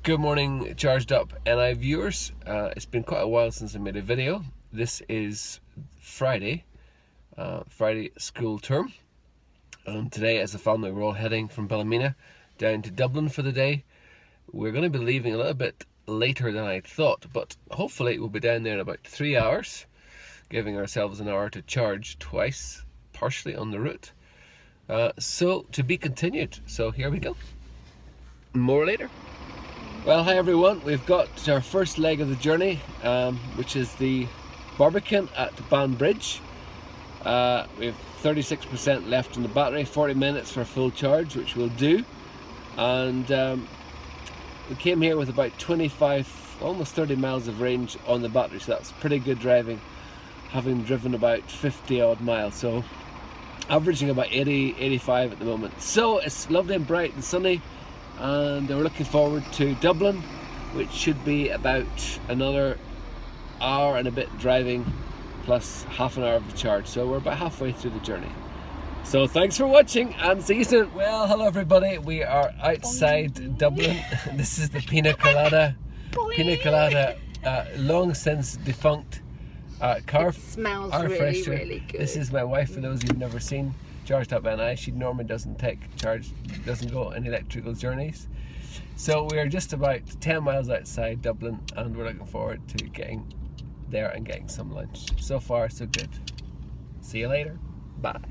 Good morning, Charged Up NI viewers. It's been quite a while since I made a video. This is Friday school term. And today, as a family, we're all heading from Ballymena down to Dublin for the day. We're going to be leaving a little bit later than I thought, but hopefully we'll be down there in about 3 hours, giving ourselves an hour to charge twice, partially on the route. So, to be continued. So here we go. More later. Well, hi everyone, we've got our first leg of the journey, which is the Barbican at Banbridge. We have 36% left in the battery, 40 minutes for a full charge, which we'll do. And we came here with about 25, almost 30 miles of range on the battery, so that's pretty good driving, having driven about 50 odd miles. So averaging about 80, 85 at the moment. So it's lovely and bright and sunny. And we're looking forward to Dublin, which should be about another hour and a bit driving plus half an hour of the charge, so we're about halfway through the journey. So thanks for watching and see you soon. Well, hello everybody, we are outside Dublin. This is the Pina Colada. Pina Colada, long since defunct car. It smells really, fresher. Really good. This is my wife, for those you've never seen. Charged Up NI. She normally doesn't go on electrical journeys. So we're just about 10 miles outside Dublin and we're looking forward to getting there and getting some lunch. So far so good. See you later. Bye.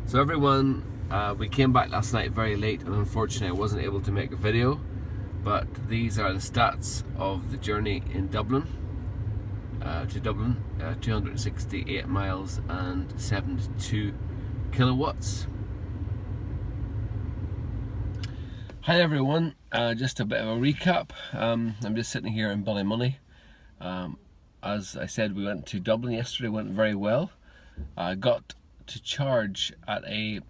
So everyone, we came back last night very late and unfortunately I wasn't able to make a video, but these are the stats of the journey in Dublin. To Dublin, 268 miles and 72 kilowatts. Hi everyone, just a bit of a recap. I'm just sitting here in Ballymoney. As I said, we went to Dublin yesterday, went very well. I got to charge at a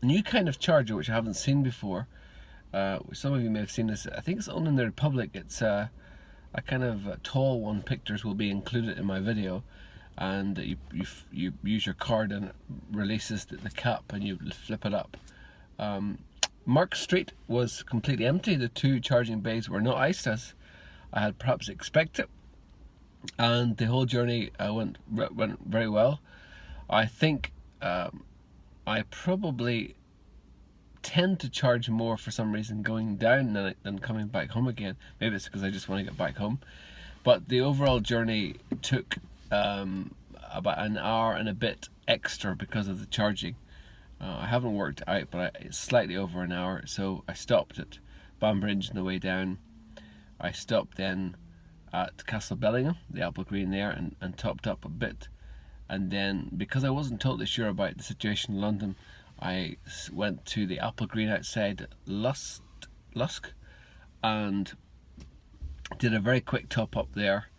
new kind of charger which I haven't seen before. Some of you may have seen this. I think it's only in the Republic. It's a kind of tall one. Pictures will be included in my video, and you use your card and it releases the cap and you flip it up. Mark Street was completely empty. The two charging bays were not iced as I had perhaps expected, and the whole journey went very well. I think I probably tend to charge more for some reason going down than coming back home again. Maybe it's because I just want to get back home. But the overall journey took about an hour and a bit extra because of the charging. I haven't worked out, but it's slightly over an hour. So I stopped at Banbridge on the way down. I stopped then at Castle Bellingham, the Apple Green there, and topped up a bit. And then, because I wasn't totally sure about the situation in London, I went to the Apple Green outside Lusk and did a very quick top up there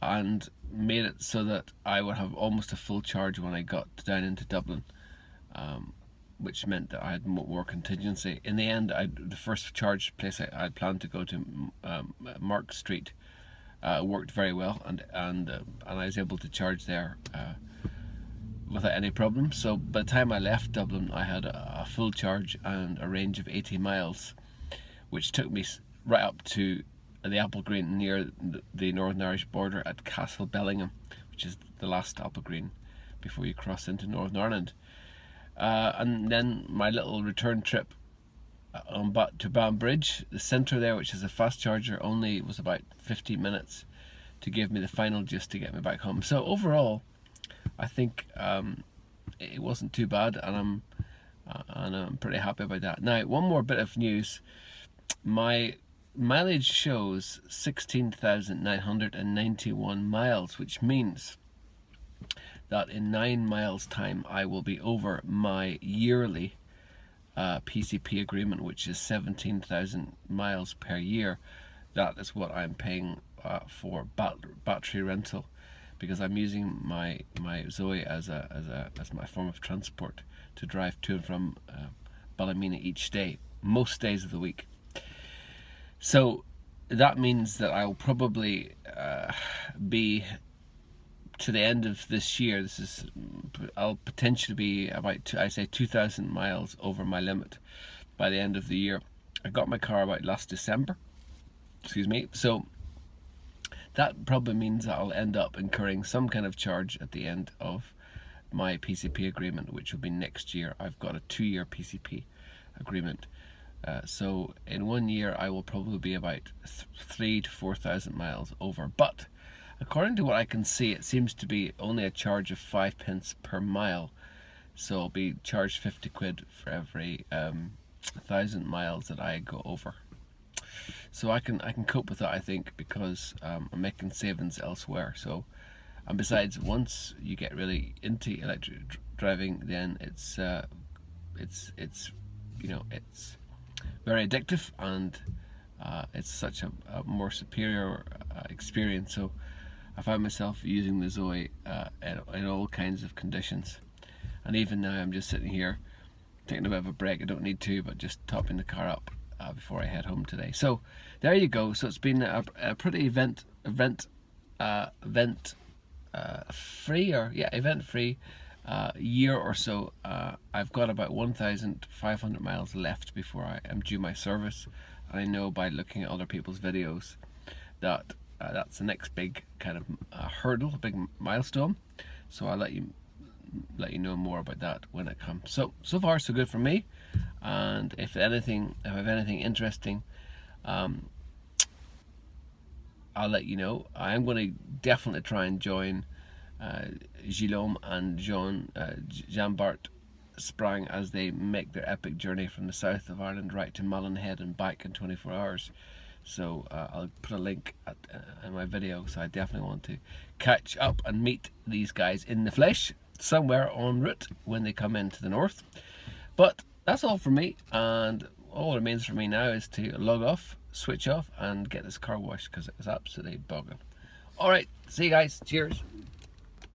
and made it so that I would have almost a full charge when I got down into Dublin, which meant that I had more contingency. In the end, the first charge place I had planned to go to, Mark Street, worked very well, and I was able to charge there without any problem. So by the time I left Dublin, I had a full charge and a range of 80 miles, which took me right up to the Apple Green near the Northern Irish border at Castle Bellingham, which is the last Apple Green before you cross into Northern Ireland. And then my little return trip to Banbridge, the centre there, which is a fast charger, only was about 15 minutes to give me the final just to get me back home. So overall, I think it wasn't too bad, and I'm pretty happy about that. Now, one more bit of news. My mileage shows 16,991 miles, which means that in 9 miles time I will be over my yearly PCP agreement, which is 17,000 miles per year. That is what I'm paying for battery rental, because I'm using my Zoe as my form of transport to drive to and from Ballymena each day, most days of the week. So that means that I'll probably be, to the end of this year, I'll potentially be about 2,000 miles over my limit by the end of the year. I got my car about last December, excuse me, so that probably means that I'll end up incurring some kind of charge at the end of my PCP agreement, which will be next year. I've got a 2-year PCP agreement. So in 1 year I will probably be about 3,000 to 4,000 miles over. But according to what I can see, it seems to be only a charge of 5p per mile. So I'll be charged 50 quid for every 1,000 miles that I go over. So I can cope with that, I think, because I'm making savings elsewhere. So, and besides, once you get really into electric driving, then it's you know, it's very addictive, and it's such a more superior experience. So I find myself using the Zoe in all kinds of conditions, and even now I'm just sitting here taking a bit of a break. I don't need to, but just topping the car up before I head home today. So there you go. So it's been a pretty event free year or so. I've got about 1,500 miles left before I am due my service, and I know by looking at other people's videos that that's the next big kind of hurdle, a big milestone. So I'll let you know more about that when it comes. So far so good for me, and if I have anything interesting, I'll let you know. I'm going to definitely try and join Guillaume and Jean-Bart Sprang as they make their epic journey from the south of Ireland right to Mullinhead and back in 24 hours. So I'll put a link in my video, so I definitely want to catch up and meet these guys in the flesh somewhere en route when they come into the north. But that's all for me, and all that remains for me now is to log off, switch off, and get this car washed because it's absolutely bogging. Alright, see you guys, cheers.